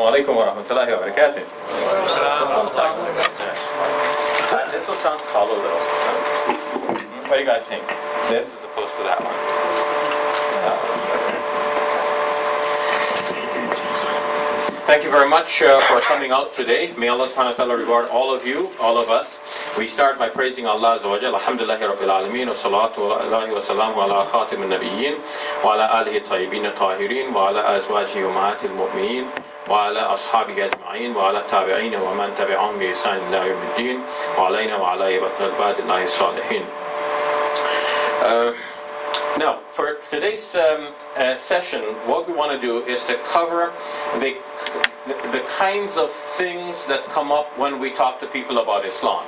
alaikum wa rahmatullahi wa barakatuh. This one sounds hollow though. What do you guys think? This as opposed to that one. Thank you very much for coming out today. May Allah subhanahu wa ta'ala reward all of you, all of us. We start by praising Allah Azza wa Jalla. Alhamdulillahi Rabbil Alameen. Wa salatu Allahi wa salamu ala khatim al-nabiyyin. Wa ala alihi tayyibin tahirin. Wa ala azwajihi ummahatil mu'minin. Wa ala ashabihi ajma'in. Wa ala tabi'in wa man tabi'ahum bi ihsan ila yawmiddin. Wa alayna wa ala ibadillahi salihin. Now, for today's session, what we want to do is to cover the kinds of things that come up when we talk to people about Islam.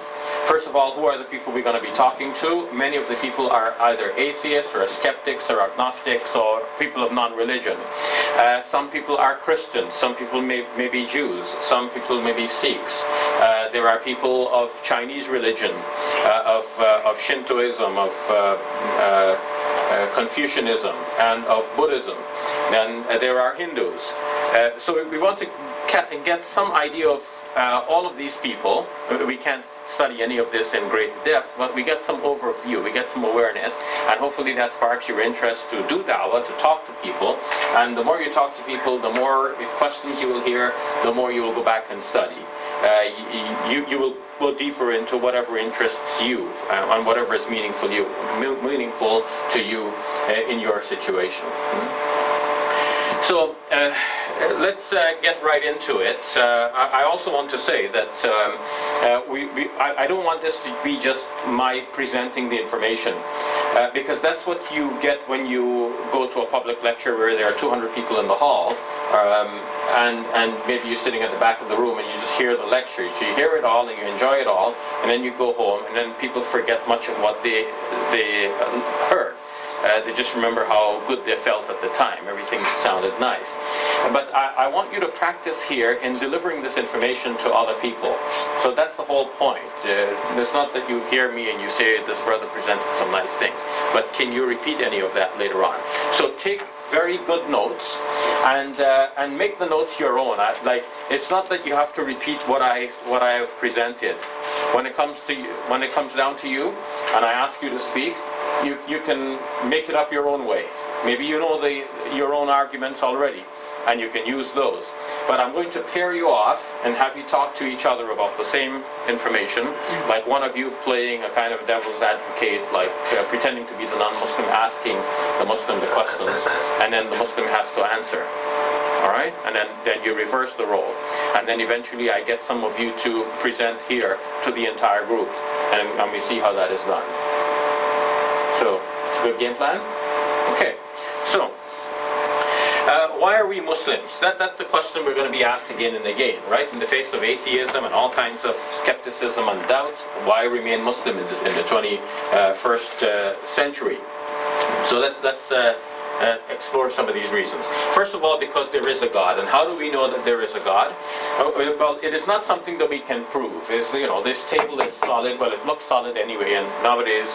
First of all, who are the people we're going to be talking to? Many of the people are either atheists or skeptics or agnostics or people of non-religion. Some people are Christians, some people may be Jews, some people may be Sikhs. There are people of Chinese religion, of Shintoism, of Confucianism, and of Buddhism. And there are Hindus. So we want to get some idea of all of these people. We can't study any of this in great depth, but we get some overview, we get some awareness, and hopefully that sparks your interest to do dawah, to talk to people. And the more you talk to people, the more questions you will hear, the more you will go back and study. You will go deeper into whatever interests you and whatever is meaningful to you in your situation. So let's get right into it. I also want to say that I don't want this to be just my presenting the information, because that's what you get when you go to a public lecture where there are 200 people in the hall, and maybe you're sitting at the back of the room and you just hear the lecture. So you hear it all and you enjoy it all, and then you go home and then people forget much of what they heard. They just remember how good they felt at the time. Everything sounded nice. But I want you to practice here in delivering this information to other people. So that's the whole point. It's not that you hear me and you say, this brother presented some nice things. But can you repeat any of that later on? So take very good notes and make the notes your own. It's not that you have to repeat what I have presented. When it comes down to you, and I ask you to speak, you can make it up your own way. Maybe you know your own arguments already, and you can use those. But I'm going to pair you off and have you talk to each other about the same information, like one of you playing a kind of devil's advocate, like pretending to be the non-Muslim, asking the Muslim the questions, and then the Muslim has to answer. All right? And then you reverse the role. And then eventually I get some of you to present here to the entire group, and we see how that is done. So, it's a good game plan? Okay, so, why are we Muslims? That's the question we're going to be asked again and again, right? In the face of atheism and all kinds of skepticism and doubt, why remain Muslim in the 21st century? So let's explore some of these reasons. First of all, because there is a God. And how do we know that there is a God? Well, it is not something that we can prove. This table is solid. Well, it looks solid anyway, and nowadays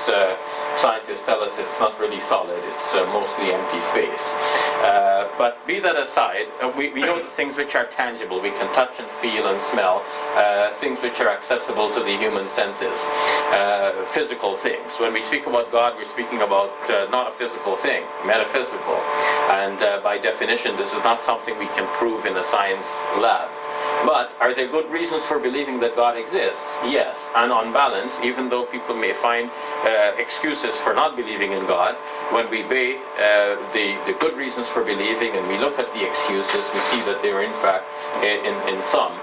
scientists tell us it's not really solid. It's mostly empty space. But be that aside, we know the things which are tangible, we can touch and feel and smell, things which are accessible to the human senses, physical things. When we speak about God, we're speaking about not a physical thing, metaphysical. And by definition, this is not something we can prove in a science lab. But are there good reasons for believing that God exists? Yes. And on balance, even though people may find excuses for not believing in God, when we weigh the good reasons for believing and we look at the excuses, we see that they are in fact, in some,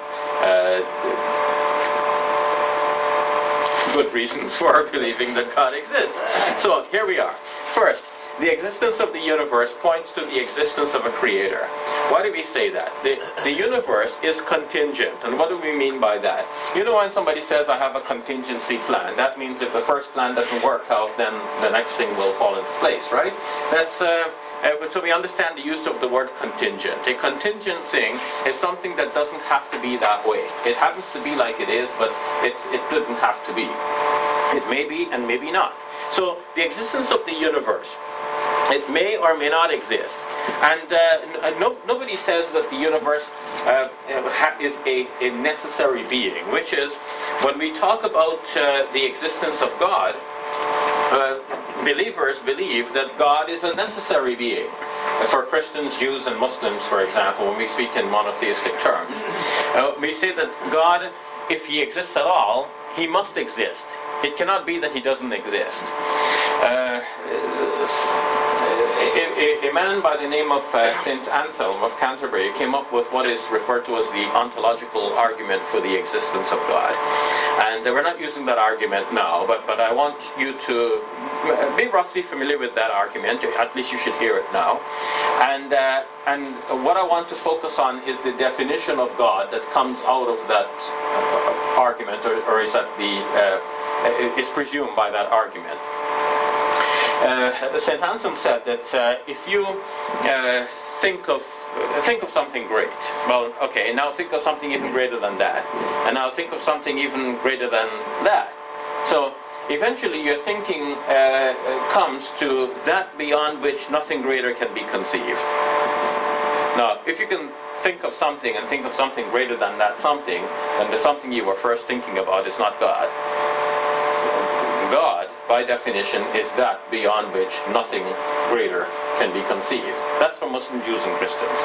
good reasons for believing that God exists. So here we are. First, the existence of the universe points to the existence of a creator. Why do we say that? The universe is contingent. And what do we mean by that? You know, when somebody says, I have a contingency plan, that means if the first plan doesn't work out, then the next thing will fall into place, right? That's so we understand the use of the word contingent. A contingent thing is something that doesn't have to be that way. It happens to be like it is, but it doesn't have to be. It may be and maybe not. So the existence of the universe It may or may not exist. And nobody says that the universe is a necessary being, which is, when we talk about the existence of God, believers believe that God is a necessary being. For Christians, Jews, and Muslims, for example, when we speak in monotheistic terms, we say that God, if he exists at all, he must exist. It cannot be that he doesn't exist. A man by the name of St. Anselm of Canterbury came up with what is referred to as the ontological argument for the existence of God. And we're not using that argument now, but I want you to be roughly familiar with that argument. At least you should hear it now. And what I want to focus on is the definition of God that comes out of that argument, or is that is presumed by that argument. St. Anselm said that if you think of something great, well, okay, now think of something even greater than that, and now think of something even greater than that. So eventually your thinking comes to that beyond which nothing greater can be conceived. Now, if you can think of something and think of something greater than that something, then the something you were first thinking about is not God. God, by definition, is that beyond which nothing greater can be conceived. That's for Muslim Jews and Christians.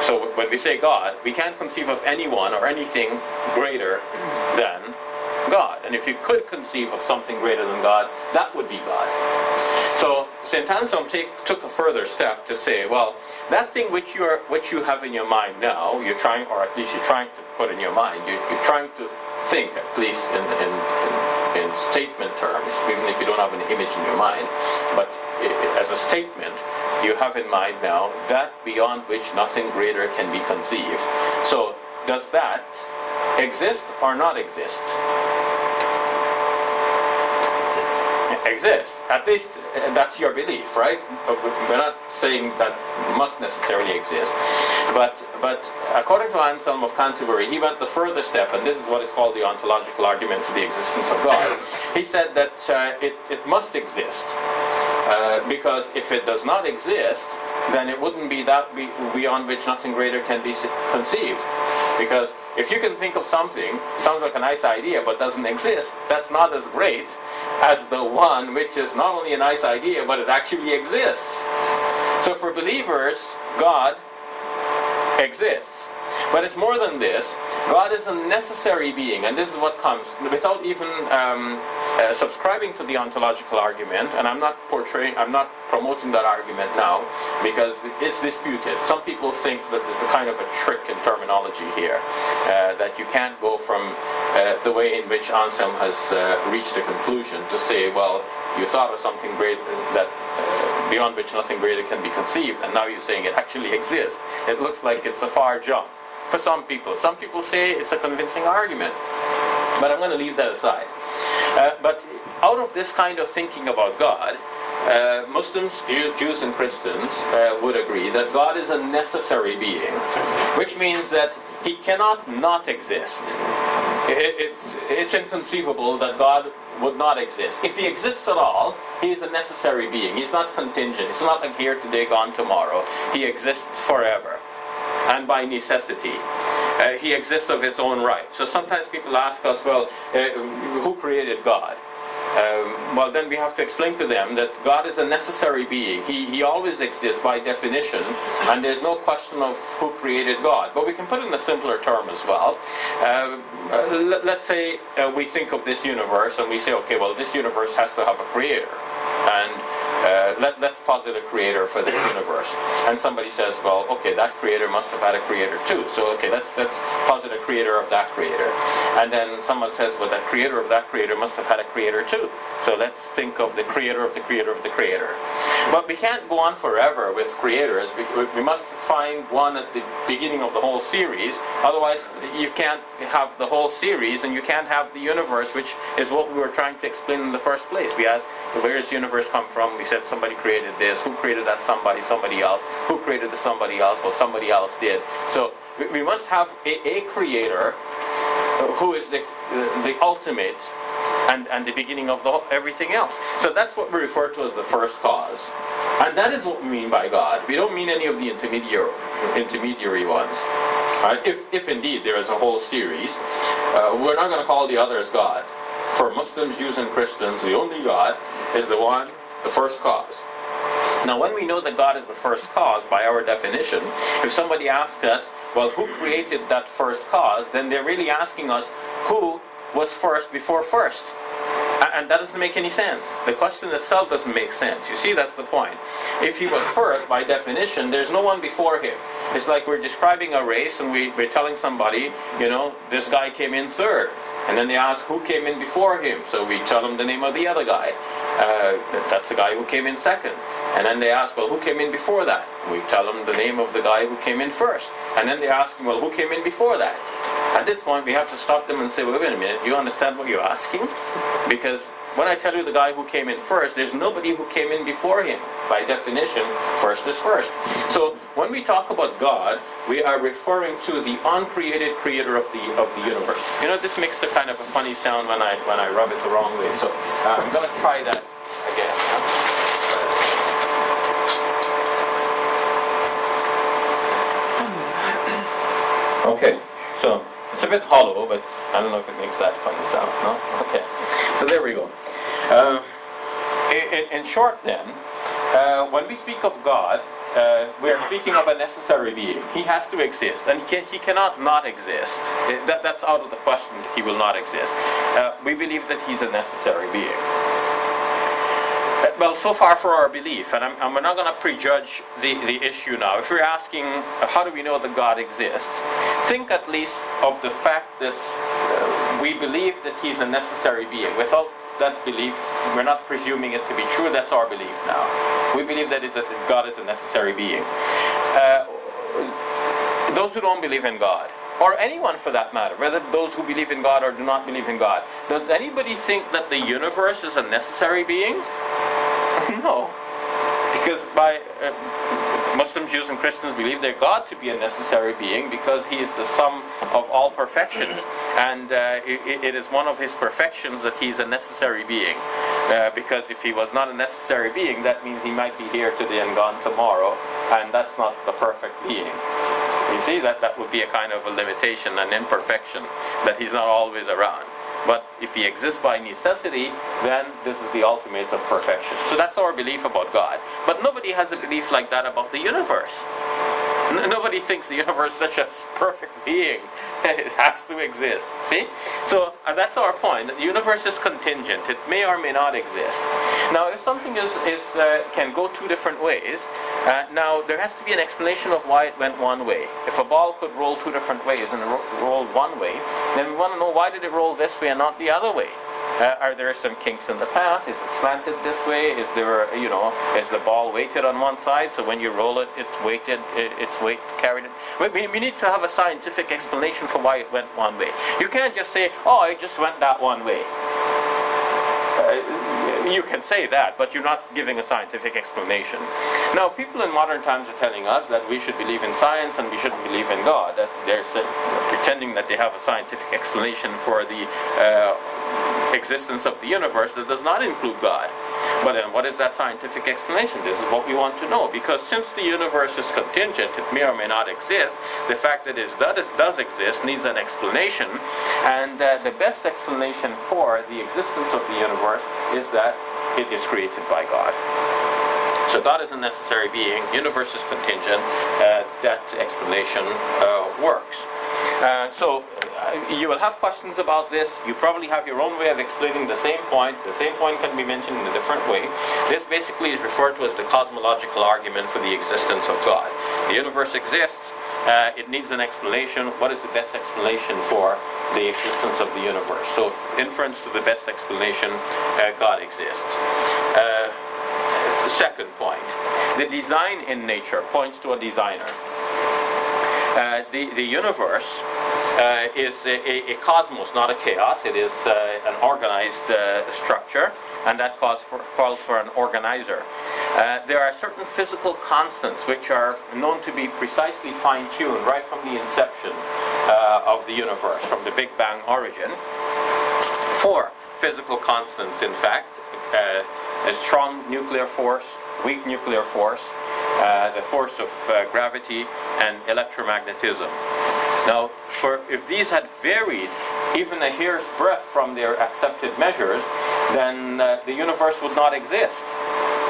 So when we say God, we can't conceive of anyone or anything greater than God. And if you could conceive of something greater than God, that would be God. So St. Anselm took a further step to say, well, that thing which you have in your mind now, you're trying, or at least you're trying to put in your mind, you're trying to think, at least in statement terms, even if you don't have an image in your mind, but as a statement, you have in mind now that beyond which nothing greater can be conceived. So, does that exist or not exist? Exist. At least that's your belief, right? We're not saying that must necessarily exist. But according to Anselm of Canterbury, he went the further step, and this is what is called the ontological argument for the existence of God. He said that it must exist. Because if it does not exist, then it wouldn't be that beyond which nothing greater can be conceived. Because if you can think of something, sounds like a nice idea, but doesn't exist, that's not as great as the one which is not only a nice idea, but it actually exists. So for believers, God exists. But it's more than this. God is a necessary being, and this is what comes without even subscribing to the ontological argument. And I'm not promoting that argument now because it's disputed. Some people think that there's a kind of a trick in terminology here, that you can't go from the way in which Anselm has reached a conclusion to say, well, you thought of something great that beyond which nothing greater can be conceived, and now you're saying it actually exists. It looks like it's a far jump. For some people say it's a convincing argument, but I'm going to leave that aside. But out of this kind of thinking about God, Muslims, Jews and Christians would agree that God is a necessary being, which means that he cannot not exist. It's inconceivable that God would not exist. If he exists at all, he is a necessary being. He's not contingent. It's not like here today, gone tomorrow. He exists forever, and by necessity. He exists of his own right. So sometimes people ask us, well, who created God? Well, then we have to explain to them that God is a necessary being. He always exists by definition, and there's no question of who created God. But we can put it in a simpler term as well. Let's say we think of this universe, and we say, okay, well, this universe has to have a creator. And let's posit a creator for this universe. And somebody says, well, okay, that creator must have had a creator too. So, okay, let's posit a creator of that creator. And then someone says, well, that creator of that creator must have had a creator too. So let's think of the creator of the creator of the creator. But we can't go on forever with creators. We must find one at the beginning of the whole series. Otherwise, you can't have the whole series, and you can't have the universe, which is what we were trying to explain in the first place. We asked, where does the universe come from? We said somebody created this. Who created that somebody? Somebody else. Who created the somebody else? Well, somebody else did. So we must have a creator who is the ultimate and the beginning of everything else. So that's what we refer to as the first cause. And that is what we mean by God. We don't mean any of the intermediary ones. Right? If indeed there is a whole series, we're not going to call the others God. For Muslims, Jews, and Christians, the only God is the one, the first cause. Now, when we know that God is the first cause, by our definition, if somebody asks us, well, who created that first cause, then they're really asking us, who was first before first? And that doesn't make any sense. The question itself doesn't make sense. You see, that's the point. If he was first, by definition, there's no one before him. It's like we're describing a race and we're telling somebody, you know, this guy came in third. And then they ask who came in before him. So we tell them the name of the other guy. That's the guy who came in second. And then they ask, well, who came in before that? We tell them the name of the guy who came in first. And then they ask, well, who came in before that? At this point, we have to stop them and say, well, wait a minute, you understand what you're asking? Because when I tell you the guy who came in first, there's nobody who came in before him. By definition, first is first. So when we talk about God, we are referring to the uncreated creator of the universe. You know, this makes a kind of a funny sound when I rub it the wrong way. So I'm going to try that again. Okay, so it's a bit hollow, but I don't know if it makes that funny sound. No? Okay, so there we go. In short then, when we speak of God, we are speaking of a necessary being. He has to exist, and he cannot not exist. That's out of the question that he will not exist. We believe that he's a necessary being. Well, so far for our belief, and we're not going to prejudge the issue now. If you're asking, how do we know that God exists? Think at least of the fact that we believe that he's a necessary being. Without that belief, we're not presuming it to be true. That's our belief now. We believe that God is a necessary being. Those who don't believe in God, or anyone for that matter, whether those who believe in God or do not believe in God, does anybody think that the universe is a necessary being? No. Because by Muslims, Jews, and Christians believe their God to be a necessary being because he is the sum of all perfections. And it is one of his perfections that he's a necessary being. Because if he was not a necessary being, that means he might be here today and gone tomorrow, and that's not the perfect being. You see, that would be a kind of a limitation, an imperfection, that he's not always around. But if he exists by necessity, then this is the ultimate of perfection. So that's our belief about God. But nobody has a belief like that about the universe. Nobody thinks the universe is such a perfect being. It has to exist. See? So that's our point. The universe is contingent. It may or may not exist. Now, if something can go two different ways, now there has to be an explanation of why it went one way. If a ball could roll two different ways and it rolled one way, then we want to know, why did it roll this way and not the other way? Are there some kinks in the path? Is it slanted this way? Is there, is the ball weighted on one side, so when you roll it, its weight carried it? We need to have a scientific explanation for why it went one way. You can't just say, oh, it just went that one way. You can say that, but you're not giving a scientific explanation. Now, people in modern times are telling us that we should believe in science and we shouldn't believe in God. That they're pretending that they have a scientific explanation for the existence of the universe that does not include God. But then what is that scientific explanation? This is what we want to know. Because since the universe is contingent, it may or may not exist, the fact that it does exist needs an explanation. And the best explanation for the existence of the universe is that it is created by God. So God is a necessary being, universe is contingent, that explanation works. So you will have questions about this. You probably have your own way of explaining the same point. The same point can be mentioned in a different way. This basically is referred to as the cosmological argument for the existence of God. The universe exists. It needs an explanation. What is the best explanation for the existence of the universe? So, inference to the best explanation, God exists. The second point, the design in nature points to a designer. The universe is a cosmos, not a chaos. It is an organized structure, and that calls for an organizer. There are certain physical constants which are known to be precisely fine-tuned right from the inception of the universe, from the Big Bang origin, for physical constants, in fact. A strong nuclear force, weak nuclear force, the force of gravity, and electromagnetism. Now, if these had varied even a hair's breadth from their accepted measures, then the universe would not exist.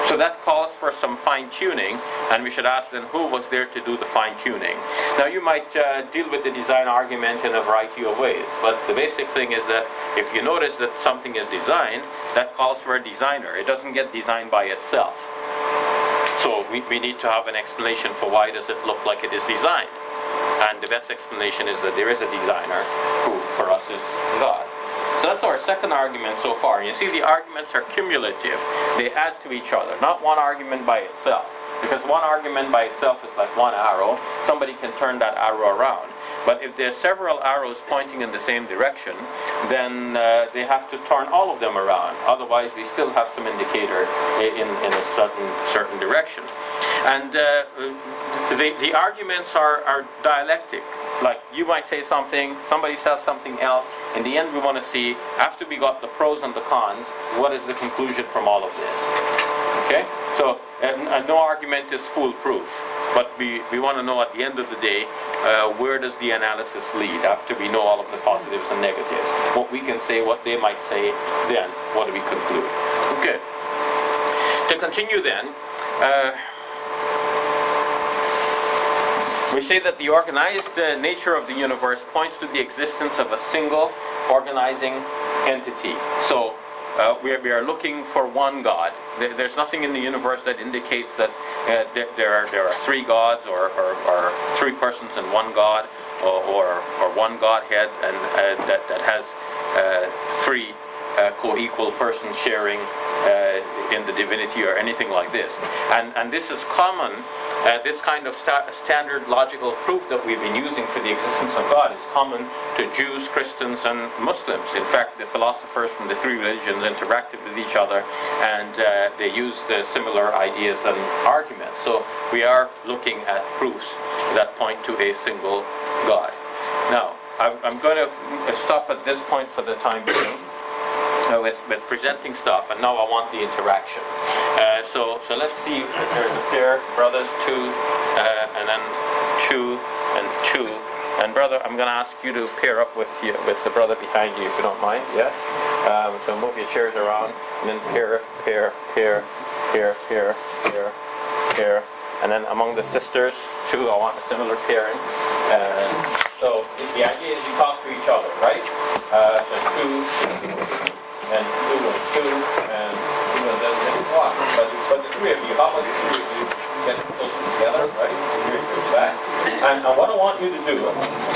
So that calls for some fine-tuning, and we should ask then who was there to do the fine-tuning. Now you might deal with the design argument in a variety of ways, but the basic thing is that if you notice that something is designed, that calls for a designer. It doesn't get designed by itself. So we need to have an explanation for why does it look like it is designed. And the best explanation is that there is a designer who for us is God. So that's our second argument so far. You see, the arguments are cumulative. They add to each other, not one argument by itself. Because one argument by itself is like one arrow. Somebody can turn that arrow around. But if there are several arrows pointing in the same direction, then they have to turn all of them around. Otherwise, we still have some indicator in a certain direction. And the arguments are dialectic. Like, you might say something, somebody says something else. In the end, we want to see, after we got the pros and the cons, what is the conclusion from all of this? Okay? So, no argument is foolproof. But we want to know at the end of the day, where does the analysis lead after we know all of the positives and negatives? What we can say, what they might say, then what do we conclude? Okay. To continue then, we say that the organized nature of the universe points to the existence of a single organizing entity. So we are looking for one God. There's nothing in the universe that indicates that there are three gods or three persons in one God or one Godhead and that has three co-equal persons sharing in the divinity or anything like this. And this is common. This kind of standard logical proof that we've been using for the existence of God is common to Jews, Christians, and Muslims. In fact, the philosophers from the three religions interacted with each other, and they used similar ideas and arguments. So we are looking at proofs that point to a single God. Now, I'm going to stop at this point for the time being. With presenting stuff, and now I want the interaction. So let's see if there's a pair, brothers, two, and then two, and two. And brother, I'm going to ask you to pair up with the brother behind you, if you don't mind. Yeah. So move your chairs around, and then pair, and then among the sisters, two. I want a similar pairing. So the idea is you talk to each other, right? So two. And two, and then one. But the three of you, how about the three of you get close together, right? Back. And what I want you to do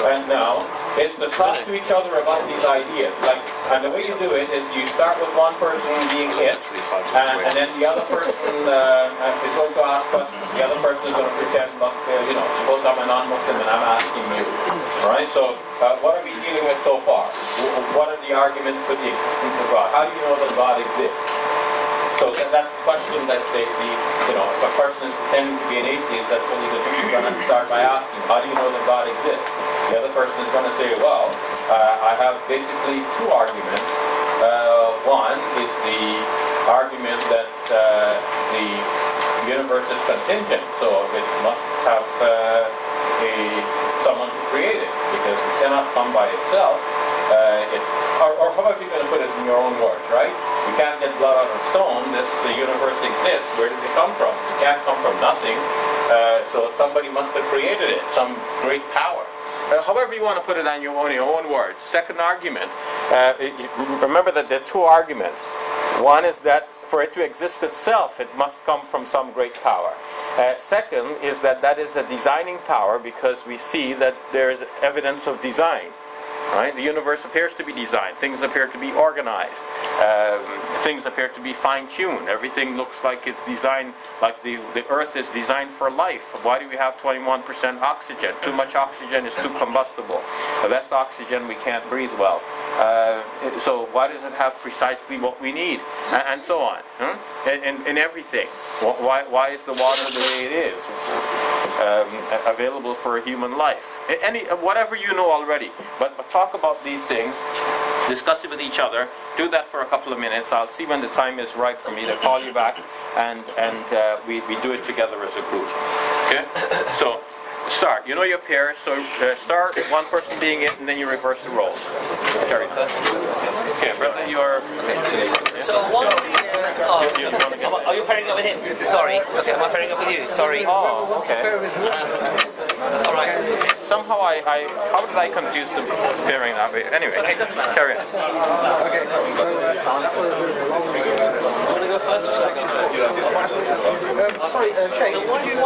right now is to talk to each other about these ideas. And the way you do it is you start with one person being it, and then the other person is going to ask questions. The other person is going to pretend, suppose I'm a non-Muslim and I'm asking you. Alright, so what are we dealing with so far? What are the arguments for the existence of God? How do you know that God exists? So that's the question that if a person is pretending to be an atheist, that's what he's going to start by asking. How do you know that God exists? The other person is going to say, well, I have basically two arguments. One is the argument that the universe is contingent, so it must have someone who created it, because it cannot come by itself. Or how about you going to put it in your own words, right? You can't get blood out of stone. This universe exists. Where did it come from? It can't come from nothing. So somebody must have created it, some great power. However you want to put it in your own words. Second argument. Remember that there are two arguments. One is that for it to exist itself, it must come from some great power. Second is that is a designing power, because we see that there is evidence of design. Right? The universe appears to be designed. Things appear to be organized. Things appear to be fine-tuned. Everything looks like it's designed, like the Earth is designed for life. Why do we have 21% oxygen? Too much oxygen is too combustible. Less oxygen, we can't breathe well. So why does it have precisely what we need? And so on. In everything. Why is the water the way it is? Available for a human life. Whatever you know already. But talk about these things discuss it with each other. Do that for a couple of minutes. I'll see when the time is right for me to call you back, and we do it together as a group. Okay? So start. You know your pairs, so start one person being it, and then you reverse the roles. Terry. Okay, brother, you're... So one... are you pairing up with him? Sorry. Okay, am I pairing up with you? Sorry. Oh, okay. That's all right. Somehow how did I confuse the pairing that way? Anyway, Okay, doesn't matter. carry on. Okay. You want to go first or should I go first? Sorry, Shay. So what do you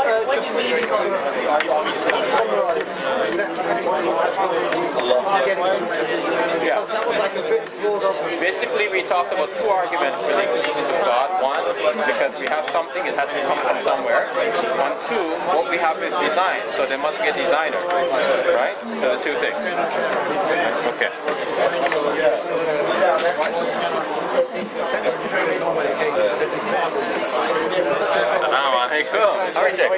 really Yeah. Basically, we talked about two arguments for the existence of God. One, because we have something, it has to come from somewhere. And two, what we have is design, so there must be a designer, right? So the two things. Okay. Assalamu alaikum. Sorry, Jake.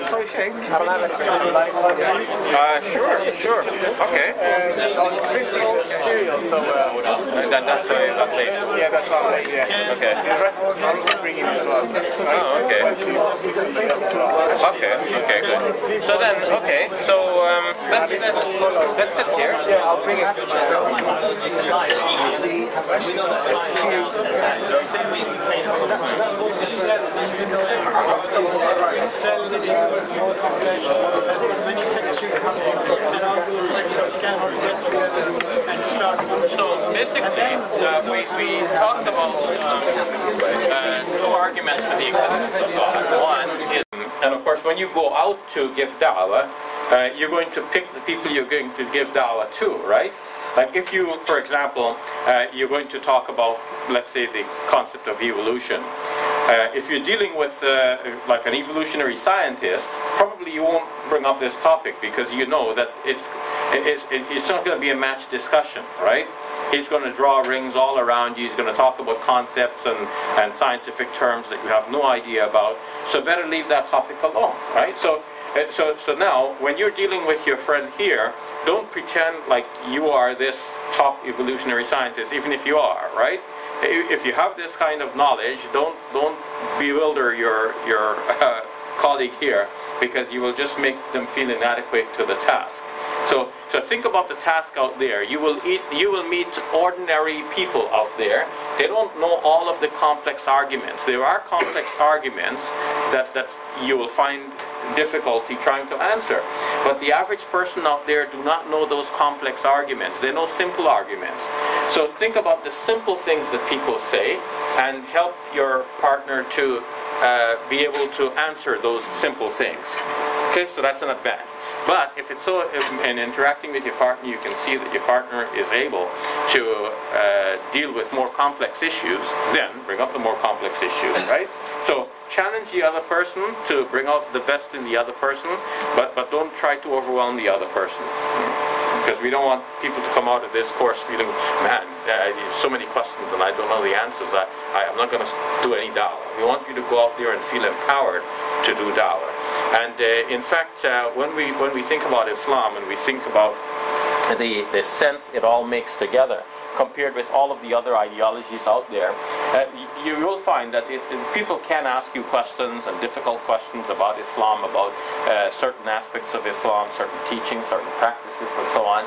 Sorry, Shay. I don't have any. Sure. Okay. Printing cereal, so That's late. yeah, that's not late. Yeah. Okay. The rest I'll bring in as well. Oh, okay. Okay, good. So then, okay, so let's sit here. Yeah, I'll bring it. So basically, we talked about two arguments for the existence of God. One is, and of course, when you go out to give da'wah, you're going to pick the people you're going to give da'wah to, right? Like if you, for example, you're going to talk about, let's say, the concept of evolution. If you're dealing with like an evolutionary scientist, probably you won't bring up this topic because you know that it's not going to be a match discussion, right? He's going to draw rings all around you. He's going to talk about concepts and scientific terms that you have no idea about. So better leave that topic alone, right? So now, when you're dealing with your friend here, don't pretend like you are this top evolutionary scientist, even if you are, right? If you have this kind of knowledge, don't bewilder your colleague here, because you will just make them feel inadequate to the task. So think about the task out there. You will meet ordinary people out there. They don't know all of the complex arguments. There are complex arguments that you will find difficulty trying to answer. But the average person out there do not know those complex arguments. They know simple arguments. So think about the simple things that people say and help your partner to be able to answer those simple things. Okay, so that's an advance. But if it's so, in interacting with your partner, you can see that your partner is able to deal with more complex issues, then bring up the more complex issues, right? So challenge the other person to bring out the best in the other person, but don't try to overwhelm the other person. Because we don't want people to come out of this course feeling, man, so many questions and I don't know the answers. I'm not going to do any dawah. We want you to go out there and feel empowered to do dawah. And in fact, when we think about Islam and we think about the sense it all makes together, compared with all of the other ideologies out there, you will find that people can ask you questions and difficult questions about Islam, about certain aspects of Islam, certain teachings, certain practices, and so on.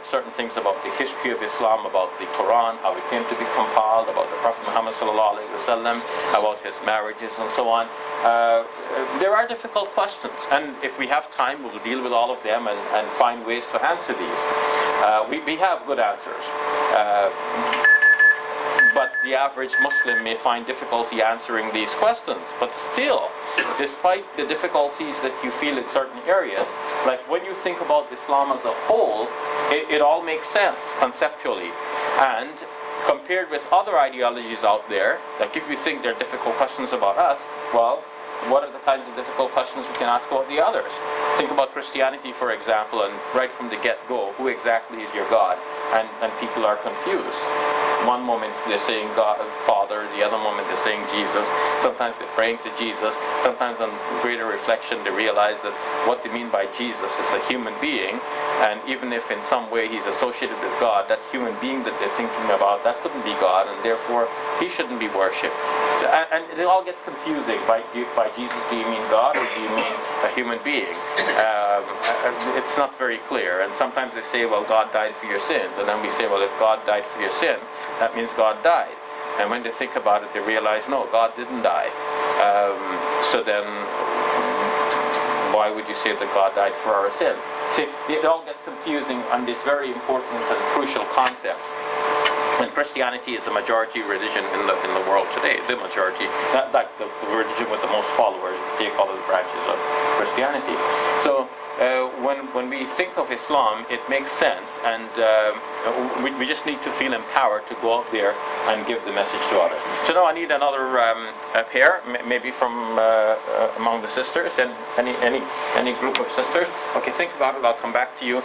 Certain things about the history of Islam, about the Quran, how it came to be compiled, about the Prophet Muhammad sallallahu alaihi wasallam, about his marriages, and so on. There are difficult questions, and if we have time, we'll deal with all of them and find ways to answer these. We have good answers. But the average Muslim may find difficulty answering these questions. But still, despite the difficulties that you feel in certain areas, like when you think about Islam as a whole, it all makes sense conceptually. And compared with other ideologies out there, like if you think they're difficult questions about us, well, what are the kinds of difficult questions we can ask about the others? Think about Christianity, for example, and right from the get-go, who exactly is your God? And people are confused. One moment they're saying God, Father, the other moment they're saying Jesus. Sometimes they're praying to Jesus. Sometimes on greater reflection they realize that what they mean by Jesus is a human being, and even if in some way he's associated with God, that human being that they're thinking about, that couldn't be God, and therefore he shouldn't be worshipped. And it all gets confusing. By Jesus, do you mean God, or do you mean a human being? It's not very clear. And sometimes they say, well, God died for your sins. And then we say, well, if God died for your sins, that means God died. And when they think about it, they realize, no, God didn't die. So then, why would you say that God died for our sins? See, it all gets confusing on these very important and crucial concepts. And Christianity is the majority religion in the world today. The majority, like the religion with the most followers, they call it the branches of Christianity. So when we think of Islam, it makes sense, and we just need to feel empowered to go out there and give the message to others. So now I need another pair, maybe from among the sisters, and any group of sisters. Okay, think about it. I'll come back to you.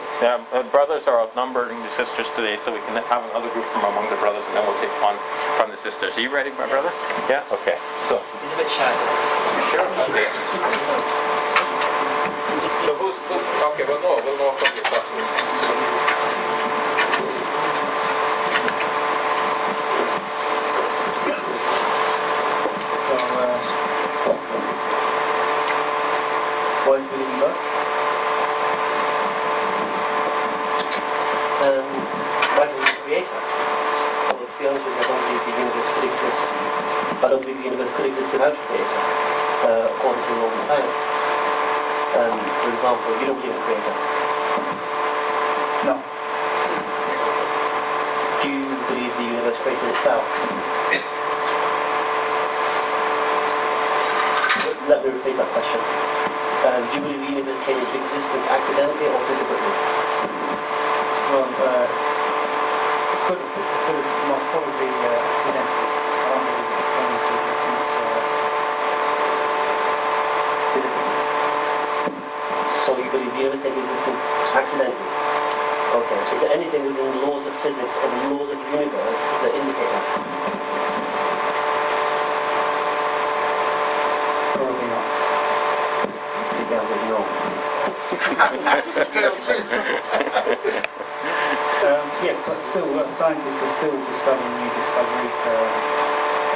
Brothers are outnumbering the sisters today, so we can have another group from among the brothers, and then we'll take one from the sisters. Are you ready, my brother? Yeah. Okay. So He's a bit shy. sure. Okay. So who's okay? We'll know from your questions. Why do you believe in God? Why do you believe in the Creator? Well, to be honest with you, I don't believe the universe could exist. I don't believe the universe could exist without a Creator, according to the laws of science. For example, you don't believe in a Creator? No. Do you believe the universe created itself? Let me rephrase that question. Do you believe the universe came into existence accidentally or deliberately? Well, could most probably accidentally. I don't believe it came into existence deliberately. So you believe the universe came into existence accidentally? Okay. Is there anything within the laws of physics or the laws of the universe that indicate that? Probably not. The answer is no. Yes, but still, scientists are still discovering new discoveries.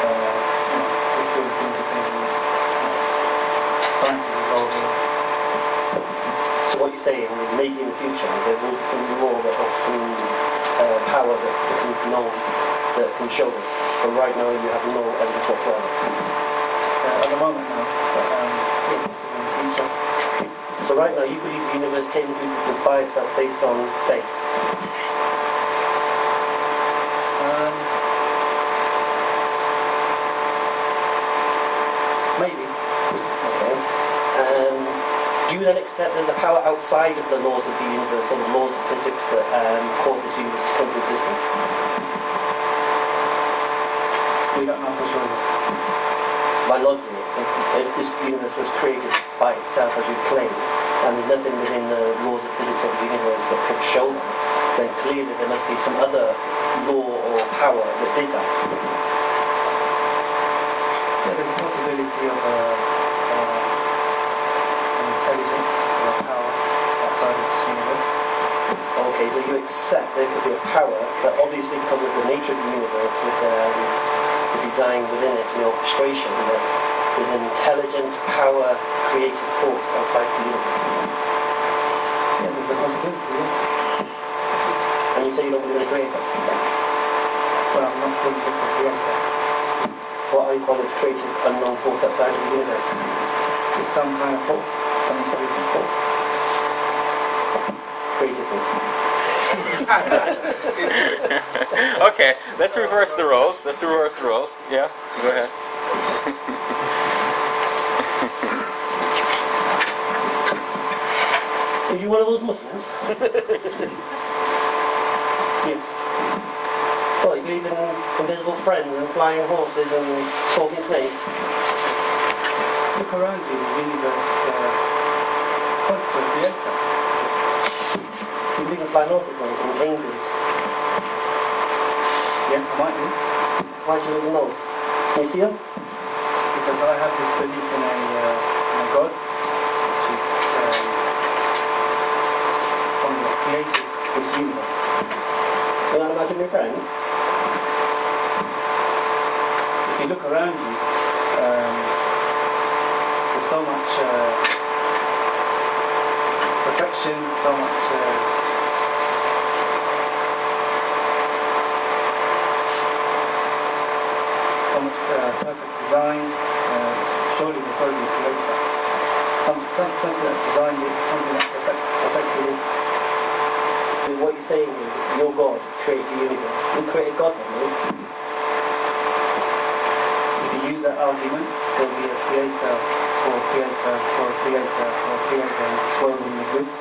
We're still doing things. Science is evolving. So what you're saying is maybe in the future there will be some law that or some power that becomes known that can show us. But right now you have no evidence whatsoever. At the moment, no. But yeah, possibly in the future. So right now you believe the universe came into existence by itself based on faith. Maybe. Okay. Do you then accept there's a power outside of the laws of the universe or the laws of physics that causes the universe to come into existence? We don't know for sure. By logic, if this universe was created by itself, as you claim, and there's nothing within the laws of physics of the universe that could show that, then clearly there must be some other law or power that did that. Yeah, there's a possibility of an intelligence or a power outside of this universe. Okay, so you accept there could be a power, but obviously because of the nature of the universe, with the design within it, the orchestration, that there's an intelligent power, creative force outside the universe. Yeah, there's a possibility, yes. And you say you don't believe in a creator? Well, I'm not fully fit to creator. What are you calling this creative unknown force outside of the universe? It's some kind of force, some intelligent force. Creative force. Okay, let's reverse the roles. Yeah, go ahead. Are you one of those Muslims? Yes. Well, you believe in invisible friends and flying horses and talking snakes? Look around you, the universe points to a creator. You think fly north is one from angels? Yes, I might do. Why do you live in those? Can you see them? Because I have this belief in a God, which is someone that created this universe. You want to imagine your friend? If you look around you, there's so much perfection, so much perfect design. Surely there's got to be a creator. Something that designed it, something that perfected it. So what you're saying is your God created the universe. Who created God then? If you use that argument, there'll be a creator for a creator for a creator for a creator, and this world wouldn't exist.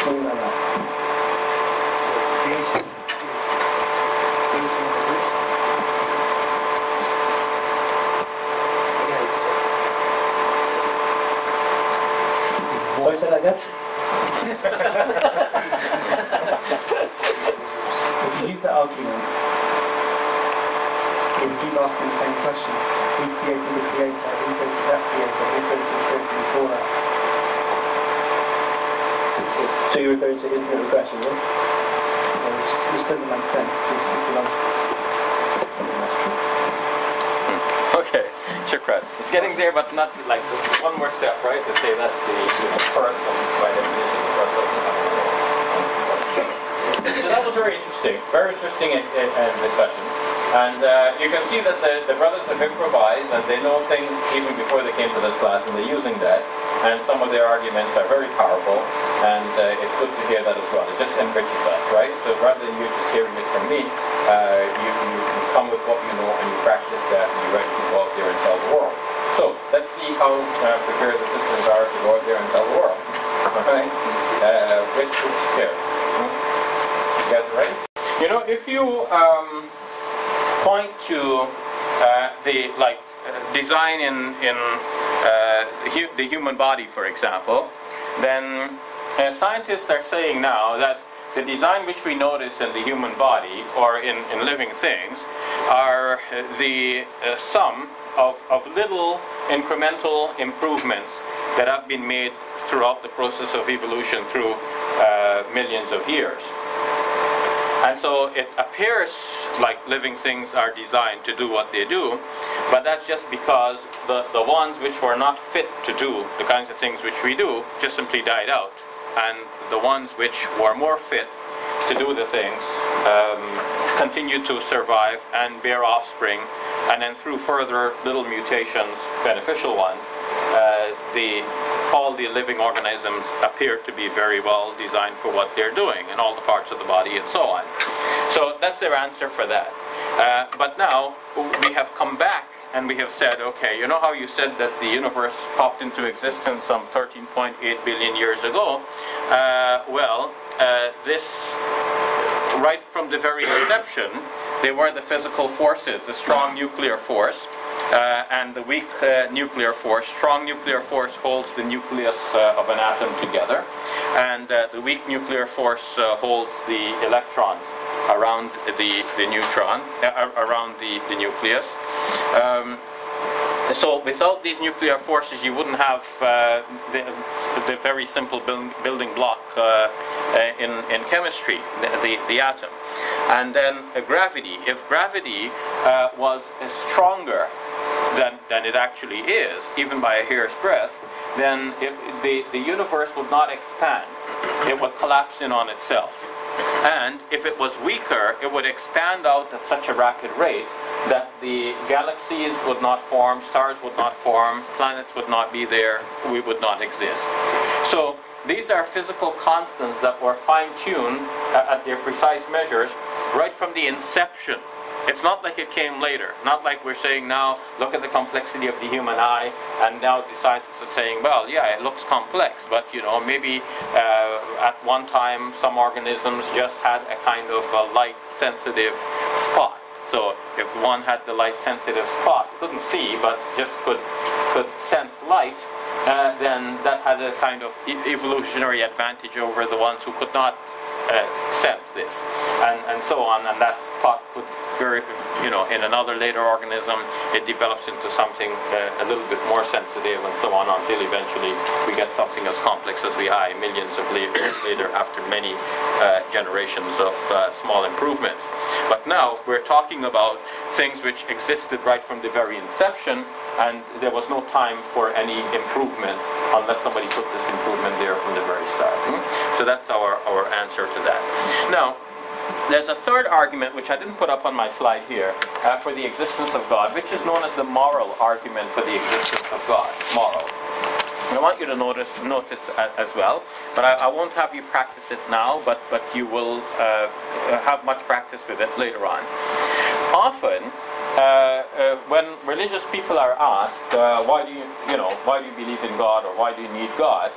Something like that. Creation. Sorry, say that again? If you use that argument, you will keep asking the same question. Who created the creator? Who created that creator? Who created the creator before that? So you're referring to infinite regression, yeah? Which doesn't make sense. It's illogical. That's true. Okay, shukran. It's getting there, but not like one more step, right? To say that's the first, and by definition, the first doesn't have one. So that was very interesting discussion. And you can see that the brothers have improvised, and they know things even before they came to this class, and they're using that. And some of their arguments are very powerful, and it's good to hear that as well. It just enriches us, right? So rather than you just hearing it from me, you can come with what you know and you practice that, and you're ready to go out there and tell the world. So let's see how prepared the sisters are to go out there and tell the world. All right? With care. You guys ready? You know, if you point to the design in the human body, for example, then scientists are saying now that the design which we notice in the human body or in living things are the sum of little incremental improvements that have been made throughout the process of evolution through millions of years. And so it appears like living things are designed to do what they do, but that's just because the ones which were not fit to do the kinds of things which we do just simply died out. And the ones which were more fit to do the things continue to survive and bear offspring, and then through further little mutations, beneficial ones, all the living organisms appear to be very well designed for what they're doing in all the parts of the body and so on. So that's their answer for that. But now we have come back and we have said, okay, you know how you said that the universe popped into existence some 13.8 billion years ago? This, right from the very inception, they were the physical forces, the strong nuclear force, and the weak nuclear force. Strong nuclear force holds the nucleus of an atom together, and the weak nuclear force holds the electrons around the neutron, around the nucleus. So without these nuclear forces, you wouldn't have the very simple building block in chemistry, the atom. And then gravity. If gravity was stronger than it actually is, even by a hair's breadth, then the universe would not expand. It would collapse in on itself. And if it was weaker, it would expand out at such a rapid rate that the galaxies would not form, stars would not form, planets would not be there, we would not exist. So these are physical constants that were fine-tuned at their precise measures right from the inception. It's not like it came later. Not like we're saying now, look at the complexity of the human eye, and now the scientists are saying, well, yeah, it looks complex, but you know, maybe at one time some organisms just had a kind of light-sensitive spot. So if one had the light-sensitive spot, couldn't see, but just could sense light, then that had a kind of evolutionary advantage over the ones who could not sense this, and so on. And that spot could very, in another later organism, it develops into something a little bit more sensitive, and so on, until eventually we get something as complex as the eye, millions of years later, after many generations of small improvements. But now we're talking about things which existed right from the very inception, and there was no time for any improvement unless somebody put this improvement there from the very start. So that's our answer to that. Now, there's a third argument, which I didn't put up on my slide here, for the existence of God, which is known as the moral argument for the existence of God. Moral. And I want you to notice as well, but I won't have you practice it now, but you will have much practice with it later on. Often, when religious people are asked, why do you believe in God, or why do you need God?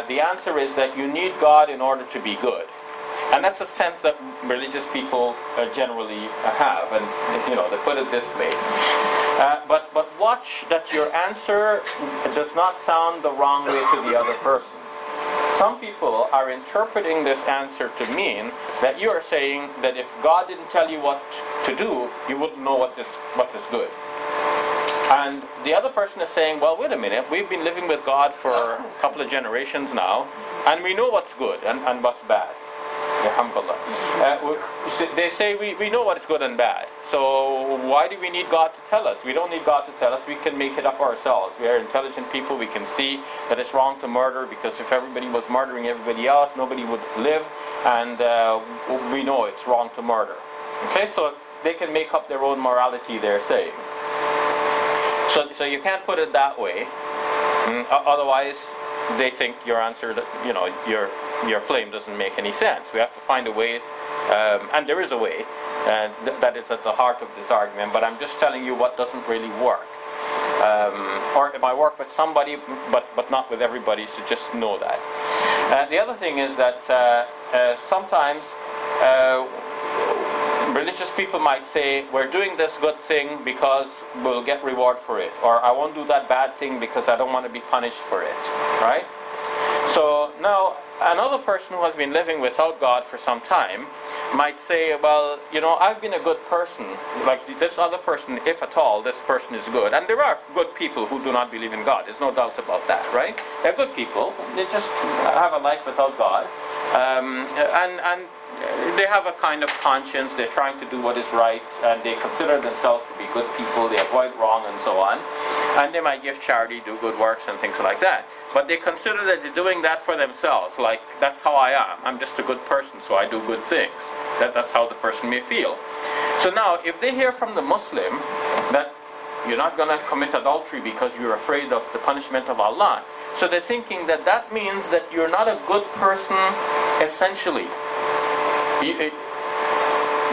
The answer is that you need God in order to be good. And that's a sense that religious people generally have, and they put it this way. But watch that your answer does not sound the wrong way to the other person. Some people are interpreting this answer to mean that you are saying that if God didn't tell you what to do, you wouldn't know what is good. And the other person is saying, well, wait a minute, we've been living with God for a couple of generations now, and we know what's good and what's bad. They say we know what's good and bad, so why do we need God to tell us? We don't need God to tell us, we can make it up ourselves. We are intelligent people, we can see that it's wrong to murder, because if everybody was murdering everybody else, nobody would live, and we know it's wrong to murder. Okay, so they can make up their own morality, they're saying. So you can't put it that way, otherwise they think your answer, your claim doesn't make any sense. We have to find a way, and there is a way, that is at the heart of this argument, but I'm just telling you what doesn't really work. Or it might work with somebody, but not with everybody, so just know that. The other thing is that sometimes religious people might say, we're doing this good thing because we'll get reward for it, or I won't do that bad thing because I don't want to be punished for it, right? So now, another person who has been living without God for some time might say, well, I've been a good person, like this other person, if at all, this person is good. And there are good people who do not believe in God, there's no doubt about that, right? They're good people, they just have a life without God, and they have a kind of conscience, they're trying to do what is right, and they consider themselves to be good people, they avoid wrong and so on, and they might give charity, do good works and things like that. But they consider that they're doing that for themselves, like, that's how I am, I'm just a good person, so I do good things. That's how the person may feel. So now, if they hear from the Muslim that you're not going to commit adultery because you're afraid of the punishment of Allah, so they're thinking that that means that you're not a good person essentially.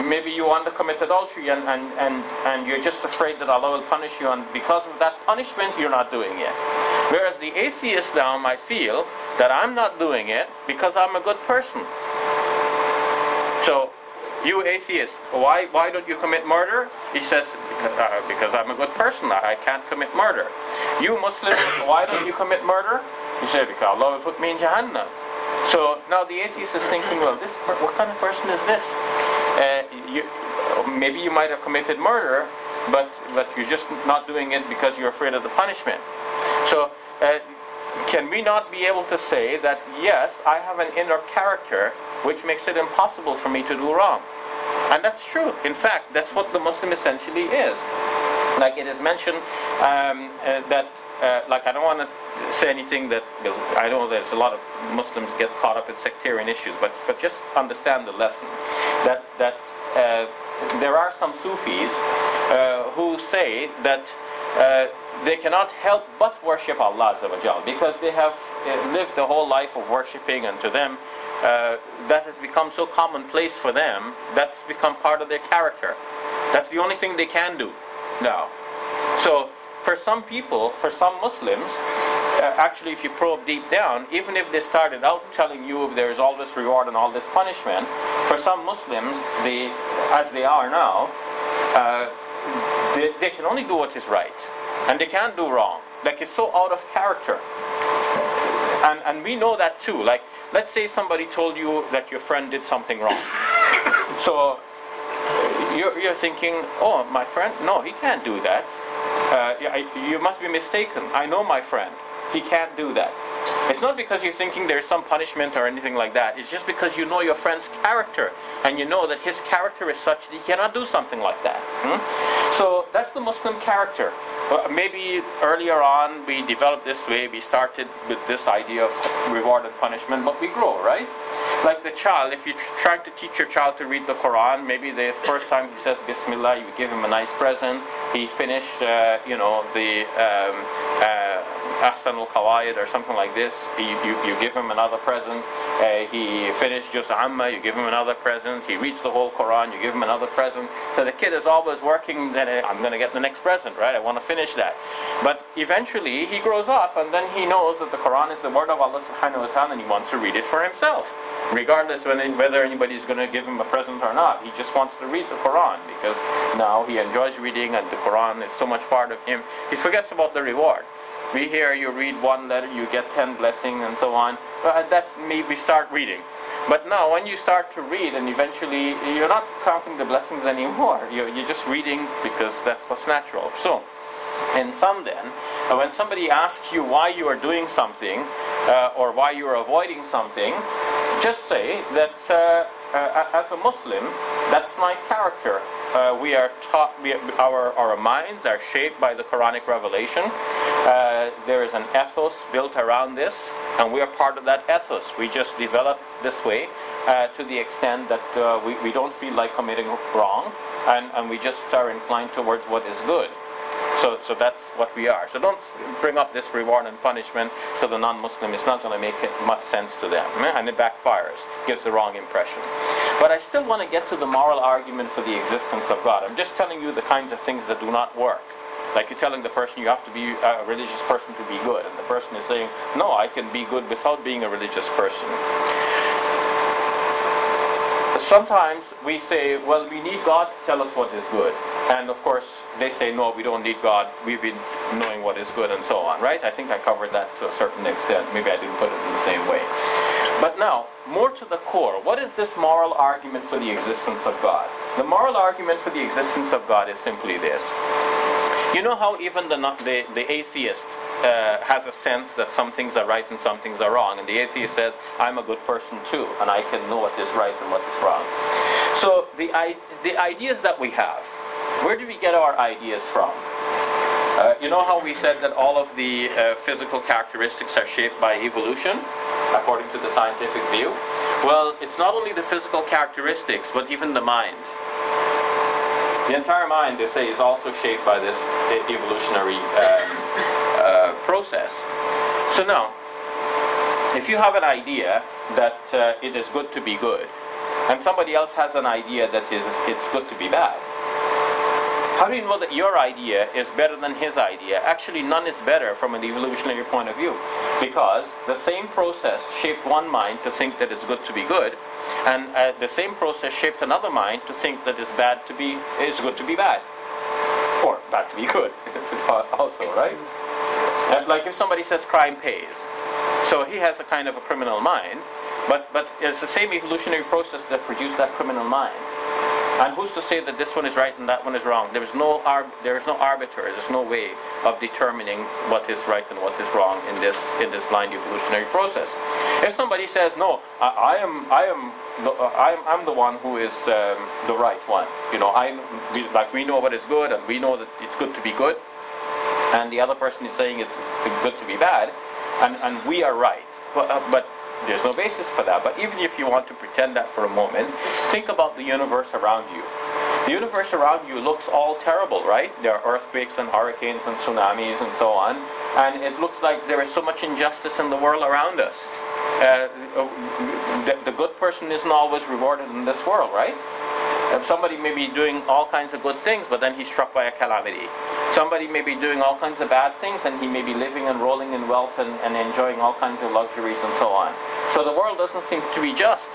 Maybe you want to commit adultery and you're just afraid that Allah will punish you, and because of that punishment you're not doing it. Whereas the atheist now might feel that I'm not doing it because I'm a good person. So, you atheist, why don't you commit murder? He says, because I'm a good person, I can't commit murder. You Muslim, why don't you commit murder? He said, because Allah will put me in Jahannam. So now the atheist is thinking, well, what kind of person is this? Maybe you might have committed murder, but you're just not doing it because you're afraid of the punishment. So can we not be able to say that, yes, I have an inner character which makes it impossible for me to do wrong? And that's true. In fact, that's what the Muslim essentially is. Like it is mentioned that, I don't want to say anything that, I know there's a lot of Muslims get caught up in sectarian issues, but just understand the lesson. That there are some Sufis who say that they cannot help but worship Allah Azza wa Jal, because they have lived the whole life of worshipping, and to them that has become so commonplace for them, that's become part of their character. That's the only thing they can do now. So for some people, for some Muslims, actually if you probe deep down, even if they started out telling you there's all this reward and all this punishment, for some Muslims, as they are now, they can only do what is right, and they can't do wrong. Like, it's so out of character. And we know that too. Like, let's say somebody told you that your friend did something wrong. So you're thinking, oh, my friend? No, he can't do that. You must be mistaken. I know my friend. He can't do that. It's not because you're thinking there's some punishment or anything like that. It's just because you know your friend's character, and you know that his character is such that he cannot do something like that. So that's the Muslim character. Maybe earlier on we developed this way. We started with this idea of reward and punishment, but we grow, right? Like the child, if you're trying to teach your child to read the Quran, maybe the first time he says Bismillah, you give him a nice present. He finished, the Ahsan al-Qawaid or something like this. You give him another present. He finished Juz Amma, you give him another present. He reads the whole Quran, you give him another present. So the kid is always working, then I'm going to get the next present, right? I want to finish that. But eventually he grows up, and then he knows that the Quran is the word of Allah subhanahu wa ta'ala, and he wants to read it for himself. Regardless whether anybody's going to give him a present or not. He just wants to read the Quran because now he enjoys reading, and the Quran is so much part of him. He forgets about the reward. We hear you read one letter, you get 10 blessings and so on. That maybe start reading. But now when you start to read, and eventually you're not counting the blessings anymore. You're just reading because that's what's natural. So, in sum then, when somebody asks you why you are doing something, or why you are avoiding something, just say that as a Muslim, that's my character. We are taught, our minds are shaped by the Quranic revelation. There is an ethos built around this, and we are part of that ethos. We just develop this way to the extent that we don't feel like committing wrong, and we just are inclined towards what is good. So that's what we are. So don't bring up this reward and punishment to the non-Muslim. It's not going to make much sense to them, and it backfires, gives the wrong impression. But I still want to get to the moral argument for the existence of God. I'm just telling you the kinds of things that do not work. Like you're telling the person you have to be a religious person to be good, and the person is saying, no, I can be good without being a religious person. Sometimes we say, well, we need God to tell us what is good. And of course, they say, no, we don't need God. We've been knowing what is good and so on, right? I think I covered that to a certain extent. Maybe I didn't put it in the same way. But now, more to the core, what is this moral argument for the existence of God? The moral argument for the existence of God is simply this. You know how even the atheist has a sense that some things are right and some things are wrong, and the atheist says, I'm a good person too, and I can know what is right and what is wrong. So the ideas that we have, where do we get our ideas from? You know how we said that all of the physical characteristics are shaped by evolution, according to the scientific view? Well, it's not only the physical characteristics, but even the mind. The entire mind, they say, is also shaped by this evolutionary process. So now, if you have an idea that it is good to be good, and somebody else has an idea that it's good to be bad, how do you know that your idea is better than his idea? Actually, none is better from an evolutionary point of view, because the same process shaped one mind to think that it's good to be good, and the same process shaped another mind to think that it's good to be bad, or bad to be good, also, right? Like if somebody says crime pays, so he has a kind of a criminal mind, but it's the same evolutionary process that produced that criminal mind. And who's to say that this one is right and that one is wrong? There is no arbiter. There's no way of determining what is right and what is wrong in this blind evolutionary process. If somebody says, no, I'm the one who is the right one. You know, we know what is good, and we know that it's good to be good, and the other person is saying it's good to be bad, and we are right. But there's no basis for that. But even if you want to pretend that for a moment, think about the universe around you. The universe around you looks all terrible, right? There are earthquakes and hurricanes and tsunamis and so on. And it looks like there is so much injustice in the world around us. The good person isn't always rewarded in this world, right? Somebody may be doing all kinds of good things, but then he's struck by a calamity. Somebody may be doing all kinds of bad things, and he may be living and rolling in wealth and enjoying all kinds of luxuries and so on. So the world doesn't seem to be just.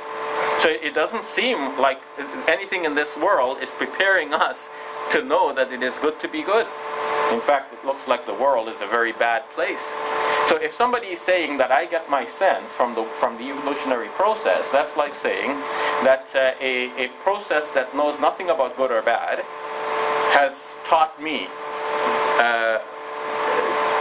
So it doesn't seem like anything in this world is preparing us to know that it is good to be good. In fact, it looks like the world is a very bad place. So if somebody is saying that I get my sense from the evolutionary process, that's like saying that a process that knows nothing about good or bad has taught me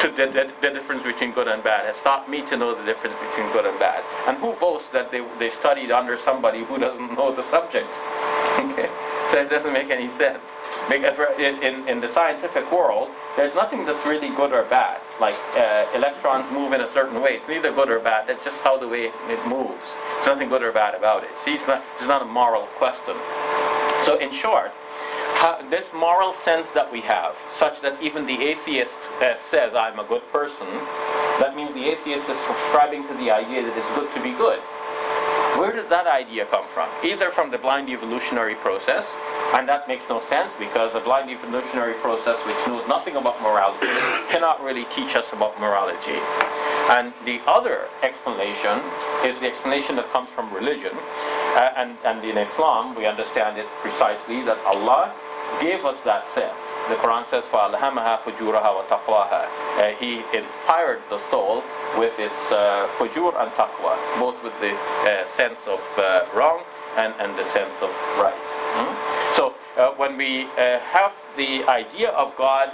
the difference between good and bad, has taught me to know the difference between good and bad. And who boasts that they studied under somebody who doesn't know the subject? Okay, so it doesn't make any sense. In the scientific world, there's nothing that's really good or bad. Like electrons move in a certain way. It's neither good or bad. That's just how the way it moves. There's nothing good or bad about it. See, it's not a moral question. So in short, this moral sense that we have, such that even the atheist says, I'm a good person, that means the atheist is subscribing to the idea that it's good to be good. Where did that idea come from? Either from the blind evolutionary process, and that makes no sense because a blind evolutionary process which knows nothing about morality cannot really teach us about morality. And the other explanation is the explanation that comes from religion. And in Islam, we understand it precisely that Allah gave us that sense. The Quran says, فَأَلْهَمَهَا فُجُورَهَا وَتَقْوَاهَا. He inspired the soul with its fujur and taqwa, both with the sense of wrong and the sense of right. So when we have the idea of God,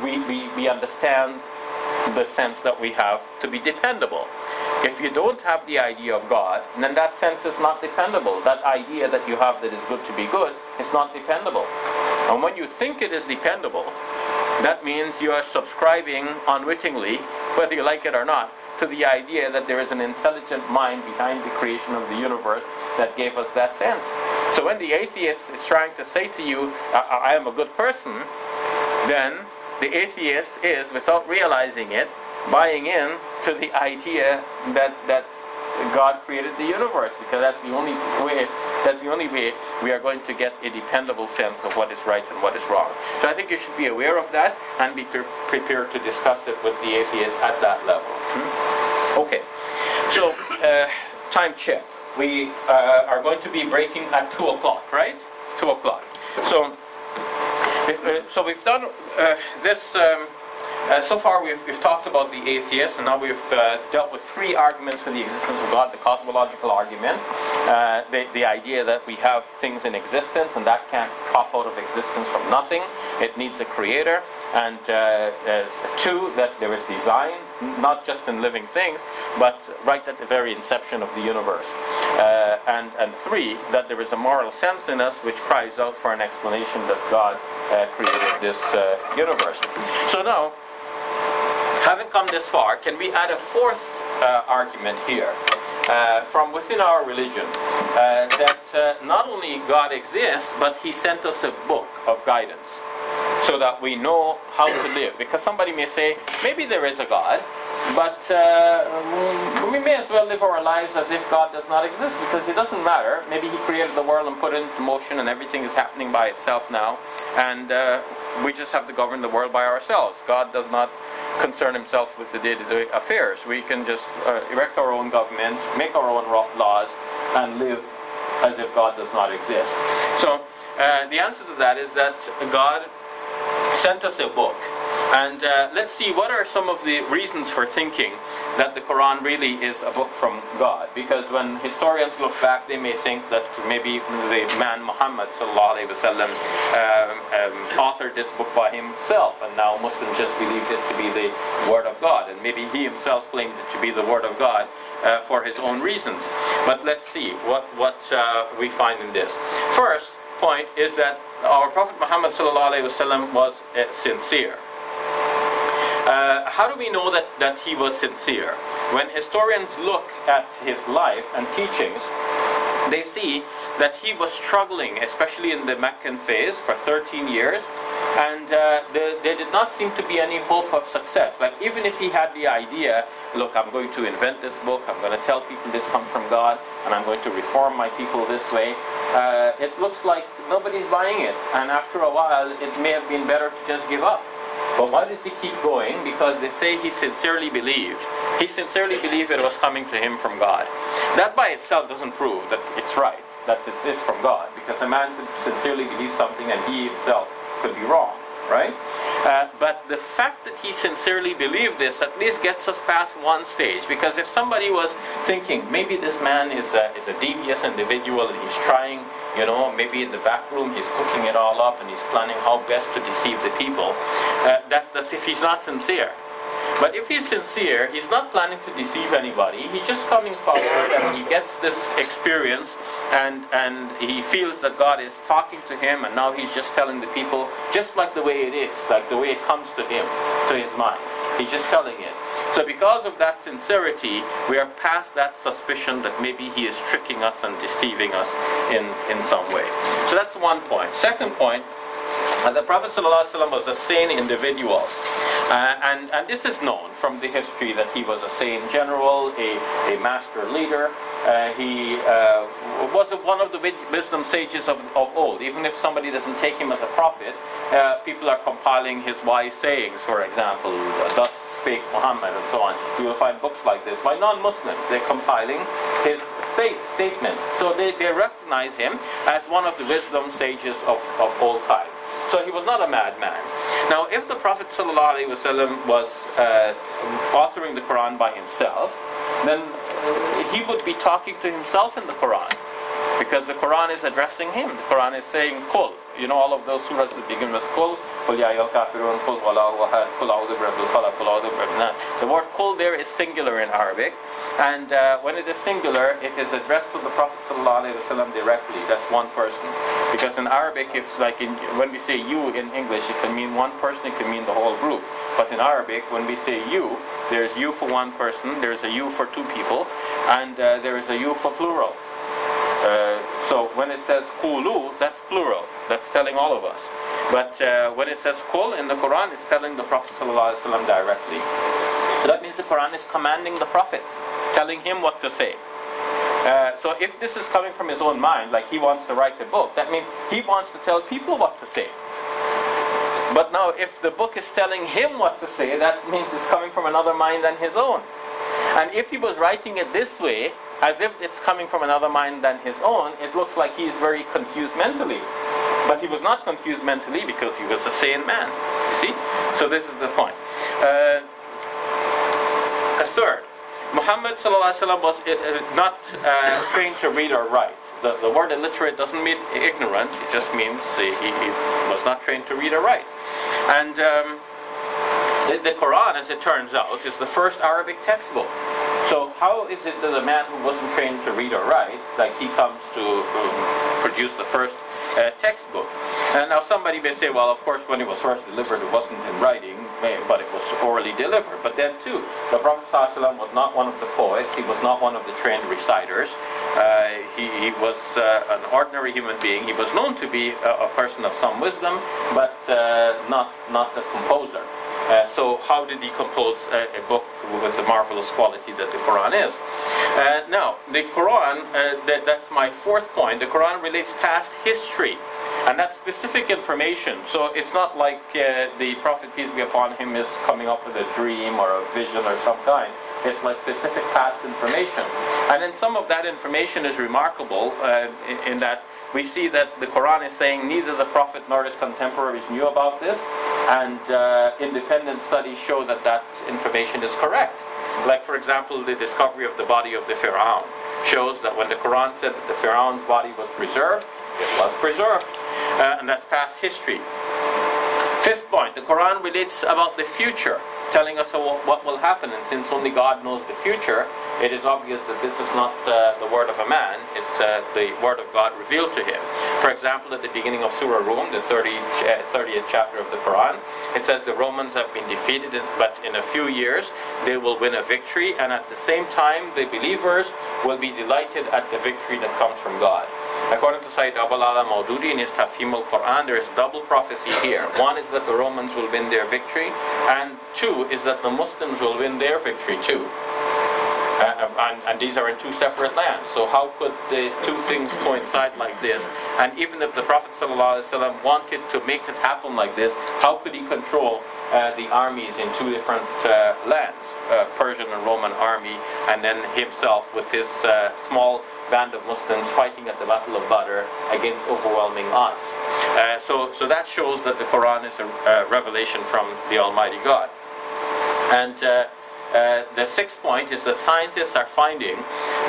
we understand the sense that we have to be dependable. If you don't have the idea of God, then that sense is not dependable. That idea that you have that is good to be good is not dependable. And when you think it is dependable, that means you are subscribing unwittingly, whether you like it or not, to the idea that there is an intelligent mind behind the creation of the universe that gave us that sense. So when the atheist is trying to say to you, I am a good person, then the atheist is, without realizing it, buying in to the idea that God created the universe, because that's the only way we are going to get a dependable sense of what is right and what is wrong. So I think you should be aware of that and be prepared to discuss it with the atheist at that level. Okay, so time check. We are going to be breaking at 2 o'clock, right? 2 o'clock. So we've done this. So far we've talked about the atheist, and now we've dealt with 3 arguments for the existence of God. The cosmological argument, the idea that we have things in existence and that can't pop out of existence from nothing. It needs a creator. And 2, that there is design, not just in living things, but right at the very inception of the universe. And 3, that there is a moral sense in us which cries out for an explanation that God created this universe. So now, having come this far, can we add a 4th argument here from within our religion, that not only God exists, but He sent us a book of guidance so that we know how to live. Because somebody may say, maybe there is a God, but we may as well live our lives as if God does not exist, because it doesn't matter. Maybe He created the world and put it into motion and everything is happening by itself now, and we just have to govern the world by ourselves. God does not concern Himself with the day-to-day affairs. We can just erect our own governments, make our own rough laws, and live as if God does not exist. So the answer to that is that God sent us a book. And let's see, what are some of the reasons for thinking that the Quran really is a book from God? Because when historians look back, they may think that maybe the man Muhammad ﷺ authored this book by himself, and now Muslims just believed it to be the Word of God, and maybe he himself claimed it to be the Word of God for his own reasons. But let's see what we find in this. First point is that our Prophet Muhammad ﷺ was sincere. How do we know that he was sincere? When historians look at his life and teachings, they see that he was struggling, especially in the Meccan phase, for 13 years, and there did not seem to be any hope of success. Like, even if he had the idea, look, I'm going to invent this book, I'm going to tell people this comes from God, and I'm going to reform my people this way, it looks like nobody's buying it, and after a while it may have been better to just give up. But why does he keep going? Because they say he sincerely believed. He sincerely believed it was coming to him from God. That by itself doesn't prove that it's right, that it is from God, because a man could sincerely believe something and he himself could be wrong, right? But the fact that he sincerely believed this at least gets us past one stage, because if somebody was thinking, maybe this man is a devious individual and he's trying, maybe in the back room he's cooking it all up and he's planning how best to deceive the people, that's if he's not sincere. But if he's sincere, he's not planning to deceive anybody. He's just coming forward and he gets this experience and he feels that God is talking to him, and now he's just telling the people just like the way it is, like the way it comes to him, to his mind. He's just telling it. So because of that sincerity, we are past that suspicion that maybe he is tricking us and deceiving us in some way. So that's one point. Second point, the Prophet ﷺ was a sane individual. And this is known from the history that he was a sane general, a master leader. He was one of the wisdom sages of old. Even if somebody doesn't take him as a prophet, people are compiling his wise sayings, for example, thus spake Muhammad and so on. You will find books like this by non-Muslims. They're compiling his statements. So they recognize him as one of the wisdom sages of old time. So he was not a madman. Now, if the Prophet ﷺ was authoring the Quran by himself, then he would be talking to himself in the Quran, because the Quran is addressing him. The Quran is saying, Qul. All of those surahs that begin with Qul, Qul ya ayyuhal kafirun, Qul huwallahu ahad, Qul a'udhu birabbil falaq, Qul a'udhu birabbin nas. The word Qul there is singular in Arabic, and when it is singular, it is addressed to the Prophet ﷺ directly. That's one person. Because in Arabic, when we say you in English, it can mean one person, it can mean the whole group. But in Arabic, when we say you, there's you for one person, there's a you for two people, and there is a you for plural. So when it says Qulu, that's plural. That's telling all of us. But when it says Qul in the Quran, it's telling the Prophet ﷺ directly. So that means the Quran is commanding the Prophet, telling him what to say. So if this is coming from his own mind, like he wants to write a book, that means he wants to tell people what to say. But now if the book is telling him what to say, that means it's coming from another mind than his own. And if he was writing it this way, as if it's coming from another mind than his own, it looks like he's very confused mentally. But he was not confused mentally because he was a sane man, you see? So this is the point. A third, Muhammad ﷺ was not trained to read or write. The word illiterate doesn't mean ignorant, it just means he was not trained to read or write. And the Quran, as it turns out, is the first Arabic textbook. So how is it that a man who wasn't trained to read or write, like he comes to produce the first textbook? And now somebody may say, well, of course, when it was first delivered, it wasn't in writing, but it was orally delivered. But then too, the Prophet ﷺ was not one of the poets, he was not one of the trained reciters. He was an ordinary human being. He was known to be a person of some wisdom, but not a composer. So how did he compose a book with the marvelous quality that the Quran is? Now, the Quran, that's my fourth point, the Quran relates past history. And that's specific information. So it's not like the Prophet, peace be upon him, is coming up with a dream or a vision or some kind. It's like specific past information. And then some of that information is remarkable in that we see that the Quran is saying neither the Prophet nor his contemporaries knew about this, and independent studies show that that information is correct. Like, for example, the discovery of the body of the Pharaoh shows that when the Quran said that the Pharaoh's body was preserved, it was preserved. And that's past history. Fifth point, the Quran relates about the future, telling us what will happen. And since only God knows the future, it is obvious that this is not the word of a man, it's the word of God revealed to him. For example, at the beginning of Surah Rum, the 30th chapter of the Quran, it says the Romans have been defeated, but in a few years they will win a victory, and at the same time the believers will be delighted at the victory that comes from God. According to Sayyid Abul Ala Maududi in his Tafhim al-Quran, there is double prophecy here. One is that the Romans will win their victory, and two is that the Muslims will win their victory too. And these are in two separate lands. So how could the two things coincide like this And even if the Prophet ﷺ wanted to make it happen like this, how could he control the armies in two different lands, Persian and Roman army, and then himself with his small band of Muslims fighting at the Battle of Badr against overwhelming odds. So that shows that the Quran is a revelation from the Almighty God. And the sixth point is that scientists are finding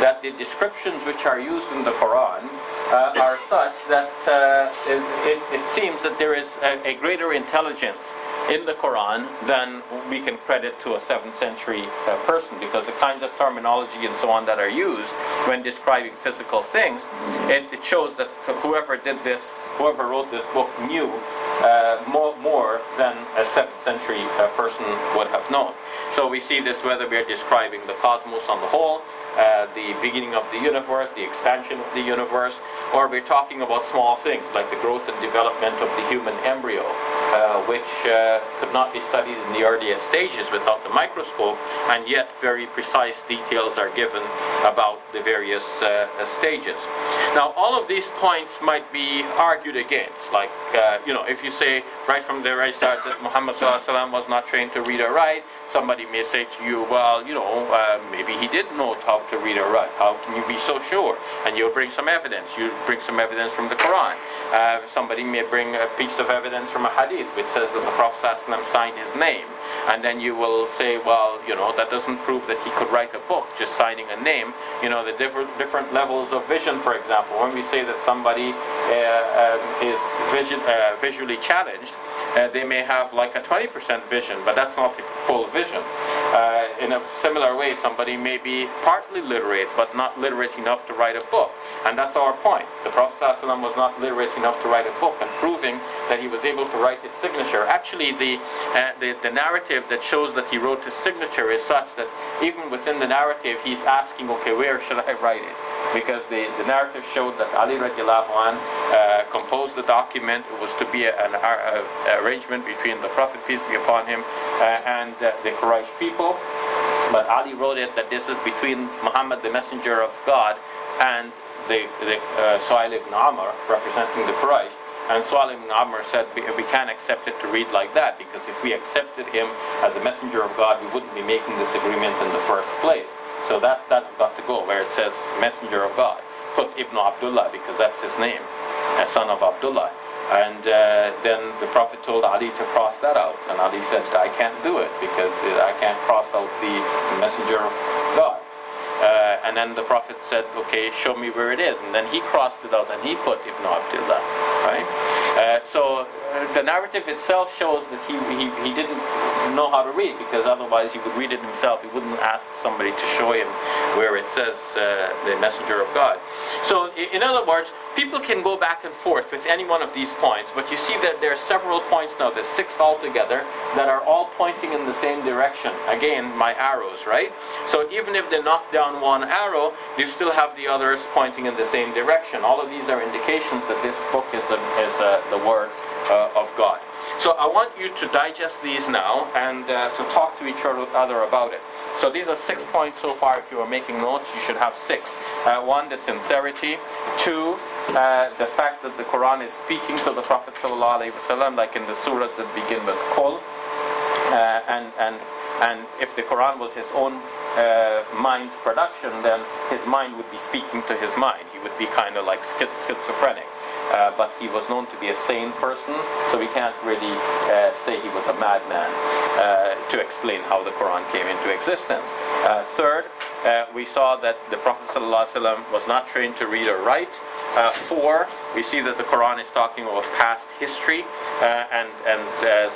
that the descriptions which are used in the Quran are such that it seems that there is a greater intelligence in the Quran than we can credit to a 7th century person, because the kinds of terminology and so on that are used when describing physical things, it shows that whoever wrote this book knew more than a 7th century person would have known. So we see this whether we are describing the cosmos on the whole, the beginning of the universe, the expansion of the universe, or we're talking about small things like the growth and development of the human embryo, which could not be studied in the earliest stages without the microscope, and yet very precise details are given about the various stages. Now, all of these points might be argued against, like, if you say right from the very start that Muhammad ﷺ was not trained to read or write, somebody may say to you, well, maybe he did know how to read or write. How can you be so sure? And you'll bring some evidence. You bring some evidence from the Quran. Somebody may bring a piece of evidence from a hadith which says that the Prophet ﷺ signed his name. And then you will say, well, that doesn't prove that he could write a book just signing a name. The different levels of vision, for example. When we say that somebody is visually challenged, they may have like a 20% vision, but that's not the full vision. In a similar way, somebody may be partly literate, but not literate enough to write a book. And that's our point. The Prophet ﷺ was not literate enough to write a book, and proving that he was able to write his signature. Actually, the narrative that shows that he wrote his signature is such that even within the narrative, he's asking, okay, where should I write it? Because the narrative showed that Ali radiallahu anh composed the document. It was to be an arrangement between the Prophet, peace be upon him, and the Quraysh people. But Ali wrote it that this is between Muhammad, the messenger of God, and the Suhail ibn Amr, representing the Quraysh. And Suhail ibn Amr said, we can't accept it to read like that, because if we accepted him as a messenger of God, we wouldn't be making this agreement in the first place. So that's got to go, where it says messenger of God. Put Ibn Abdullah, because that's his name, a son of Abdullah. And then the Prophet told Ali to cross that out. And Ali said, I can't do it, because I can't cross out the messenger of God. And then the Prophet said, okay, show me where it is. And then he crossed it out and he put Ibn Abdullah. Right? So the narrative itself shows that he didn't know how to read, because otherwise he would read it himself. He wouldn't ask somebody to show him where it says the messenger of God. So in other words, people can go back and forth with any one of these points, but you see that there are several points now, there's 6 altogether, that are all pointing in the same direction. Again, my arrows, right? So even if they knock down one arrow, you still have the others pointing in the same direction. All of these are indications that this book is the Word of God. So I want you to digest these now and to talk to each other about it. So these are 6 points so far. If you are making notes, you should have 6. 1, the sincerity. 2, the fact that the Quran is speaking to the Prophet ﷺ, like in the surahs that begin with Qul. And if the Quran was his own mind's production, then his mind would be speaking to his mind. He would be kind of like schizophrenic. But he was known to be a sane person, so we can't really say he was a madman to explain how the Quran came into existence. 3rd, we saw that the Prophet ﷺ was not trained to read or write. 4, we see that the Quran is talking about past history, and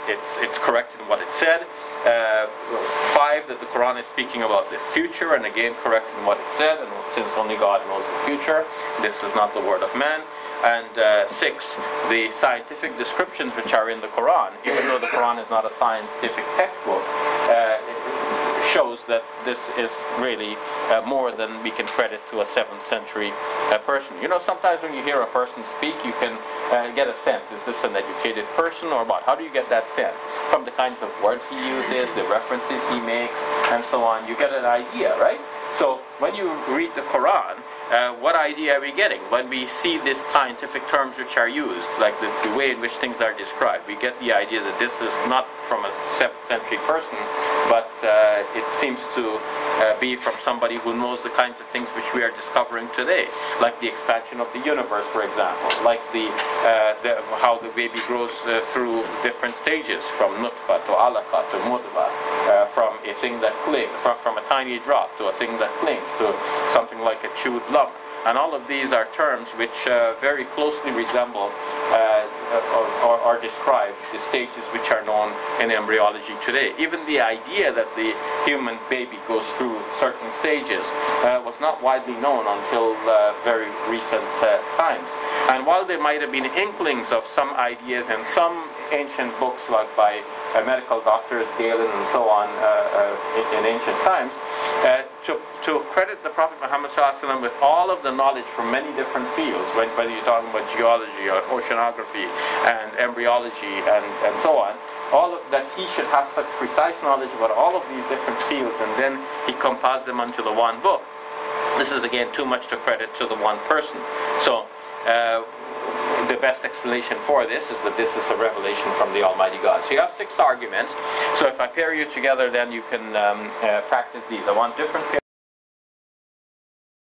it's correct in what it said. 5, that the Quran is speaking about the future, and again correct in what it said, and since only God knows the future, this is not the word of man. And 6, the scientific descriptions which are in the Quran, even though the Quran is not a scientific textbook, shows that this is really more than we can credit to a 7th century person. Sometimes when you hear a person speak, you can get a sense, is this an educated person or what? How do you get that sense? From the kinds of words he uses, the references he makes, and so on. You get an idea, right? So when you read the Quran, what idea are we getting? When we see these scientific terms which are used, like the way in which things are described, we get the idea that this is not from a 7th century person, but it seems to be from somebody who knows the kinds of things which we are discovering today, like the expansion of the universe, for example, like how the baby grows through different stages, from nutfa to alaqa to mudghah, from a thing that clings, from a tiny drop to a thing that clings to something like a chewed lump. And all of these are terms which very closely resemble or describe the stages which are known in embryology today. Even the idea that the human baby goes through certain stages was not widely known until very recent times. And while there might have been inklings of some ideas in some ancient books, like by medical doctors, Galen and so on, in ancient times, to credit the Prophet Muhammad ﷺ with all of the knowledge from many different fields, whether you're talking about geology or oceanography and embryology and so on, all of that, he should have such precise knowledge about all of these different fields, and then he compiles them onto the one book. This is again too much to credit to the one person. So the best explanation for this is that this is a revelation from the Almighty God. So you have 6 arguments. So if I pair you together, then you can practice these. I want different